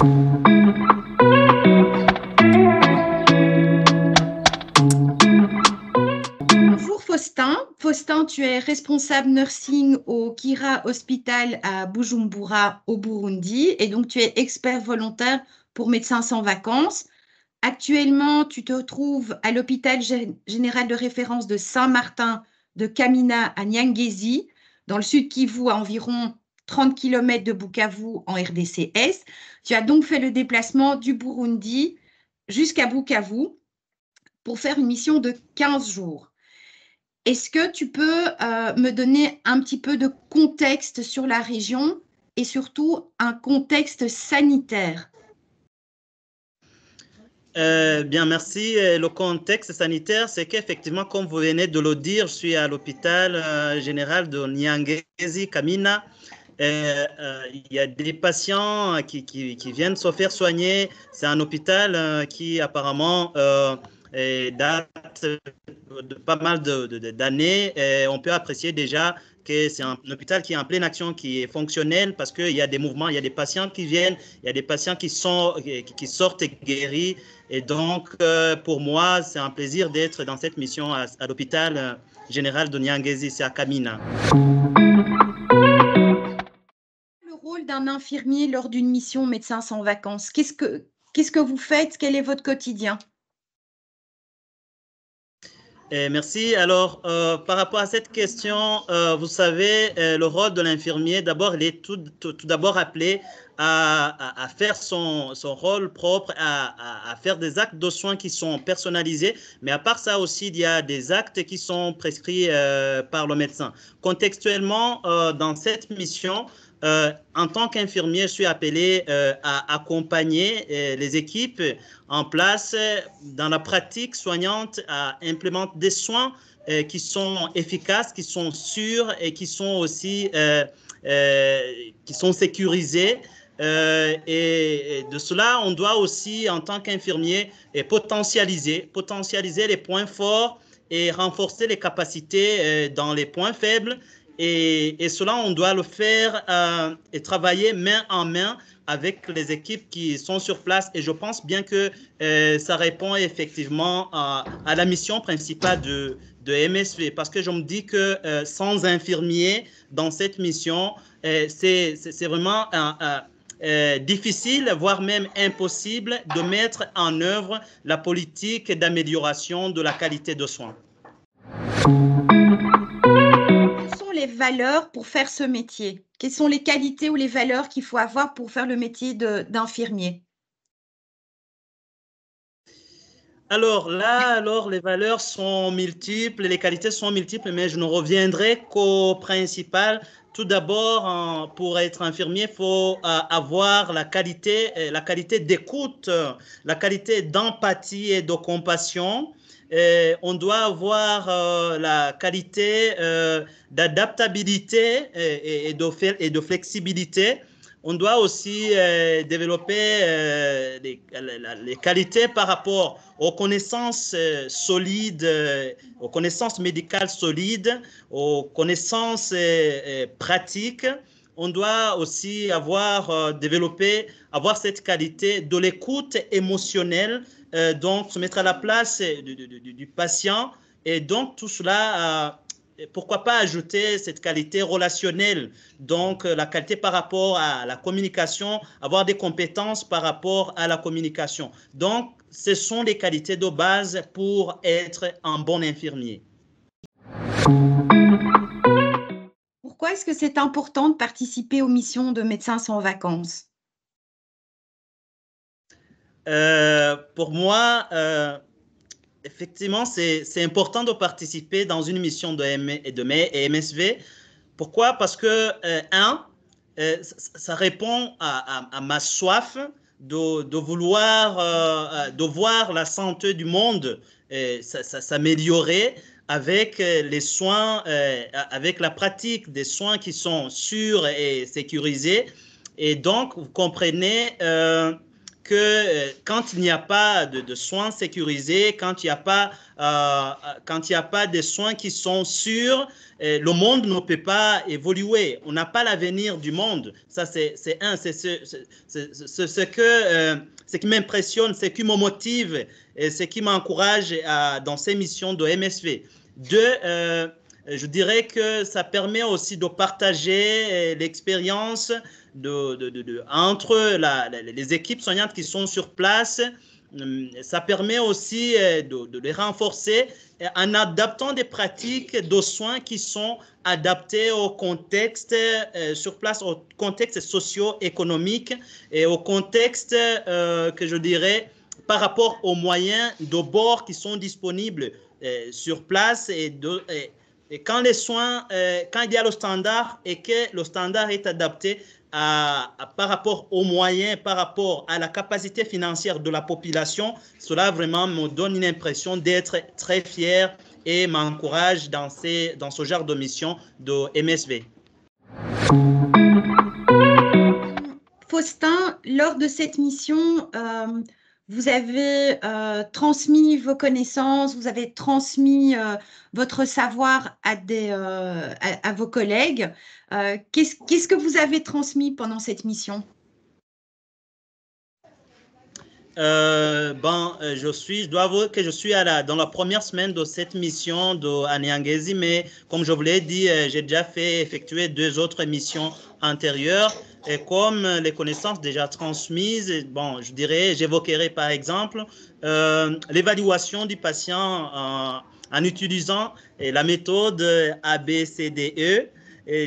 Bonjour Faustin. Faustin, tu es responsable nursing au Kira Hospital à Bujumbura au Burundi et donc tu es expert volontaire pour Médecins sans vacances. Actuellement, tu te trouves à l'hôpital général de référence de Saint-Martin de Kamina à Nyangezi, dans le sud Kivu, à environ 30 km de Bukavu en RDC-Est. Tu as donc fait le déplacement du Burundi jusqu'à Bukavu pour faire une mission de 15 jours. Est-ce que tu peux me donner un petit peu de contexte sur la région et surtout un contexte sanitaire? Bien, merci. Le contexte sanitaire, c'est qu'effectivement, comme vous venez de le dire, je suis à l'hôpital général de Nyangezi, Kamina. Il y a des patients qui viennent se faire soigner. C'est un hôpital qui apparemment date de pas mal d'années. On peut apprécier déjà que c'est un hôpital qui est en pleine action, qui est fonctionnel parce qu'il y a des mouvements, il y a des patients qui viennent, il y a des patients qui sortent guéris. Et donc, pour moi, c'est un plaisir d'être dans cette mission à l'hôpital général de Nyangezi, c'est à Kamina. Le rôle d'un infirmier lors d'une mission Médecins sans vacances, qu'est-ce que vous faites? Quel est votre quotidien? Merci. Alors, par rapport à cette question, vous savez, le rôle de l'infirmier, d'abord, il est tout d'abord appelé à faire son rôle propre, à faire des actes de soins qui sont personnalisés. Mais à part ça aussi, il y a des actes qui sont prescrits par le médecin. Contextuellement, dans cette mission, en tant qu'infirmier, je suis appelé à accompagner les équipes en place dans la pratique soignante, à implémenter des soins qui sont efficaces, qui sont sûrs et qui sont aussi qui sont sécurisés. Et de cela, on doit aussi, en tant qu'infirmier, potentialiser les points forts et renforcer les capacités dans les points faibles. Et cela, on doit le faire et travailler main en main avec les équipes qui sont sur place. Et je pense bien que ça répond effectivement à la mission principale de MSV. Parce que je me dis que sans infirmiers dans cette mission, c'est vraiment difficile, voire même impossible de mettre en œuvre la politique d'amélioration de la qualité de soins. Quelles sont les valeurs pour faire ce métier? Quelles sont les qualités ou les valeurs qu'il faut avoir pour faire le métier d'infirmier? Alors là, les valeurs sont multiples, les qualités sont multiples, mais je ne reviendrai qu'au principal. Tout d'abord, pour être infirmier, il faut avoir la qualité d'écoute, la qualité d'empathie et de compassion. On doit avoir la qualité d'adaptabilité et de flexibilité. On doit aussi développer les qualités par rapport aux connaissances solides, aux connaissances médicales solides, aux connaissances pratiques. On doit aussi avoir cette qualité de l'écoute émotionnelle, donc se mettre à la place du patient. Et donc tout cela pourquoi pas ajouter cette qualité relationnelle, donc la qualité par rapport à la communication, avoir des compétences par rapport à la communication. Donc, ce sont les qualités de base pour être un bon infirmier. Pourquoi est-ce que c'est important de participer aux missions de Médecins sans vacances? Pour moi, effectivement, c'est important de participer dans une mission de MSV. Pourquoi? Parce que, ça répond à ma soif de vouloir, de voir la santé du monde s'améliorer avec les soins, avec la pratique des soins qui sont sûrs et sécurisés. Et donc, vous comprenez que quand il n'y a pas de soins sécurisés, quand il n'y a pas de soins qui sont sûrs, le monde ne peut pas évoluer. On n'a pas l'avenir du monde. Ça, c'est ce qui m'impressionne, ce qui me motive et ce qui m'encourage dans ces missions de MSV. Deux, je dirais que ça permet aussi de partager l'expérience entre les équipes soignantes qui sont sur place. Ça permet aussi de les renforcer en adaptant des pratiques de soins qui sont adaptées au contexte sur place, au contexte socio-économique et au contexte que je dirais par rapport aux moyens de bord qui sont disponibles sur place et quand les soins, quand il y a le standard et que le standard est adapté par rapport aux moyens, par rapport à la capacité financière de la population, cela vraiment me donne une impression d'être très fier et m'encourage dans ce genre de mission de MSV. Faustin, lors de cette mission, vous avez transmis vos connaissances, vous avez transmis votre savoir à vos collègues. Qu'est-ce que vous avez transmis pendant cette mission? Je dois avouer que je suis dans la première semaine de cette mission à Nyangezi, mais comme je vous l'ai dit, j'ai déjà effectué 2 autres missions antérieures. Et comme les connaissances déjà transmises, je dirais, j'évoquerai par exemple l'évaluation du patient en utilisant la méthode ABCDE. Et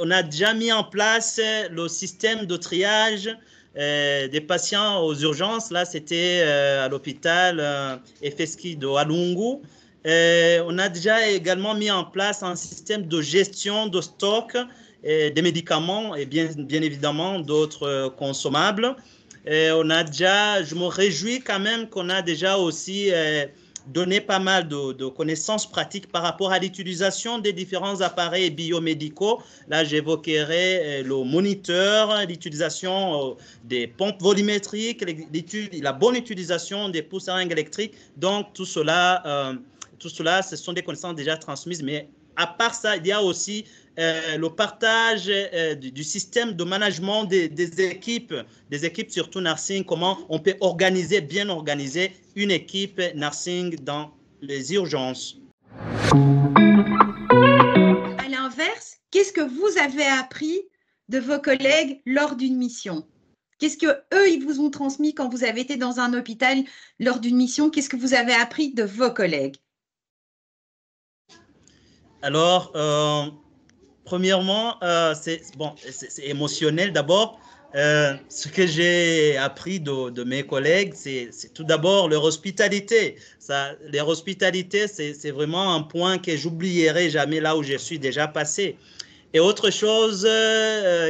on a déjà mis en place le système de triage des patients aux urgences. Là, c'était à l'hôpital Efeski de Walungu. On a déjà également mis en place un système de gestion de stock des médicaments et bien évidemment d'autres consommables. Je me réjouis quand même qu'on a déjà aussi donné pas mal de connaissances pratiques par rapport à l'utilisation des différents appareils biomédicaux. Là, j'évoquerai le moniteur, l'utilisation des pompes volumétriques, la bonne utilisation des pousse-seringues électriques. Donc, tout cela, ce sont des connaissances déjà transmises. Mais à part ça, il y a aussi le partage du système de management des équipes surtout nursing, comment on peut bien organiser une équipe nursing dans les urgences. À l'inverse, qu'est-ce que vous avez appris de vos collègues lors d'une mission? Qu'est-ce que eux ils vous ont transmis quand vous avez été dans un hôpital lors d'une mission? Qu'est-ce que vous avez appris de vos collègues? Alors, premièrement, c'est émotionnel d'abord. Ce que j'ai appris de mes collègues, c'est tout d'abord leur hospitalité. Leur hospitalité, c'est vraiment un point que j'oublierai jamais là où je suis déjà passé. Et autre chose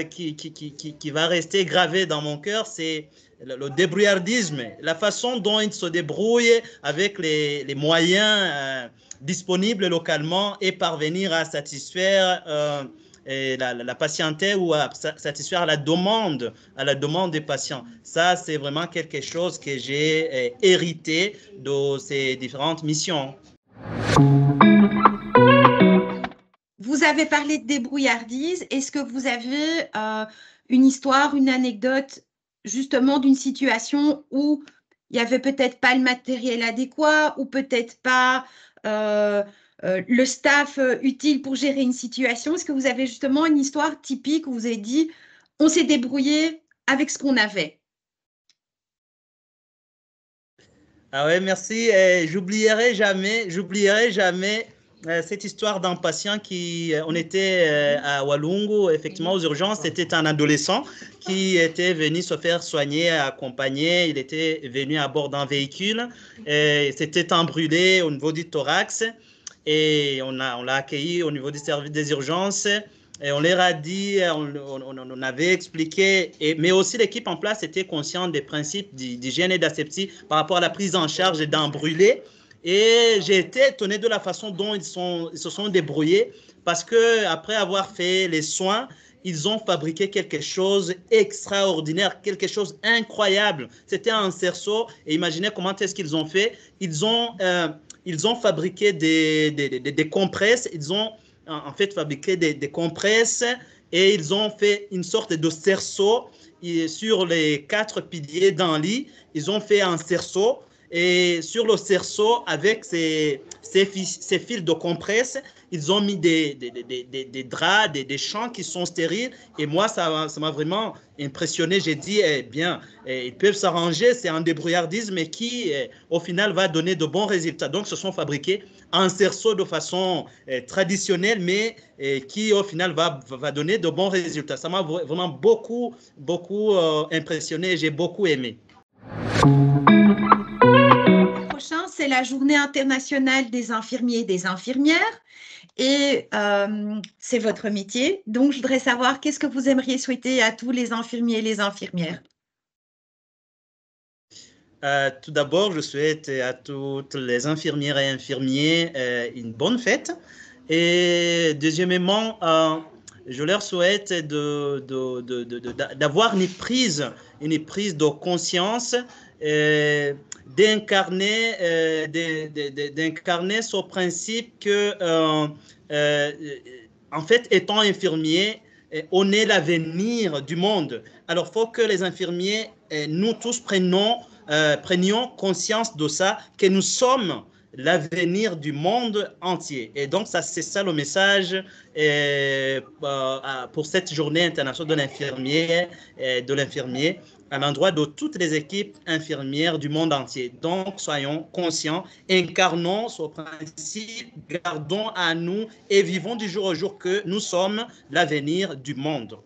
qui va rester gravé dans mon cœur, c'est le débrouillardisme, la façon dont ils se débrouillent avec les moyens disponibles localement et parvenir à satisfaire la patientèle ou à satisfaire la demande des patients. Ça, c'est vraiment quelque chose que j'ai hérité de ces différentes missions. Vous avez parlé de débrouillardise. Est-ce que vous avez une histoire, une anecdote justement d'une situation où il n'y avait peut-être pas le matériel adéquat ou peut-être pas le staff utile pour gérer une situation? Est-ce que vous avez justement une histoire typique où vous avez dit on s'est débrouillé avec ce qu'on avait? Ah ouais, merci. J'oublierai jamais cette histoire d'un patient on était à Walungu, effectivement aux urgences. C'était un adolescent qui était venu se faire soigner, accompagner. Il était venu à bord d'un véhicule. C'était brûlé au niveau du thorax et on l'a accueilli au niveau du service des urgences. Et on leur a dit, on avait expliqué, mais aussi l'équipe en place était consciente des principes d'hygiène et d'asepsie par rapport à la prise en charge d'un brûlé. Et j'ai été étonné de la façon dont ils se sont débrouillés parce qu'après avoir fait les soins, ils ont fabriqué quelque chose d'extraordinaire, quelque chose d'incroyable. C'était un cerceau et imaginez comment est-ce qu'ils ont fait. Ils ont fabriqué des compresses, ils ont en fait fabriqué des compresses et ils ont fait une sorte de cerceau sur les 4 piliers d'un lit. Ils ont fait un cerceau et sur le cerceau, avec ces fils de compresse, ils ont mis des draps, des champs qui sont stériles. Et moi, ça m'a vraiment impressionné. J'ai dit, eh bien, ils peuvent s'arranger. C'est un débrouillardisme mais qui, au final, va donner de bons résultats. Donc, se sont fabriqués un cerceau de façon traditionnelle, mais qui, au final, va donner de bons résultats. Ça m'a vraiment beaucoup impressionné et j'ai beaucoup aimé. Prochain, c'est la Journée internationale des infirmiers et des infirmières. Et c'est votre métier. Donc, je voudrais savoir qu'est-ce que vous aimeriez souhaiter à tous les infirmiers et les infirmières. Tout d'abord, je souhaite à toutes les infirmières et infirmiers une bonne fête. Et deuxièmement, je leur souhaite d'avoir une prise de conscience, d'incarner ce principe que, en fait, étant infirmier, on est l'avenir du monde. Alors, il faut que les infirmiers, nous tous prenions conscience de ça, que nous sommes l'avenir du monde entier. Et donc, c'est ça le message pour cette journée internationale de l'infirmier à l'endroit de toutes les équipes infirmières du monde entier. Donc, soyons conscients, incarnons ce principe, gardons à nous et vivons du jour au jour que nous sommes l'avenir du monde.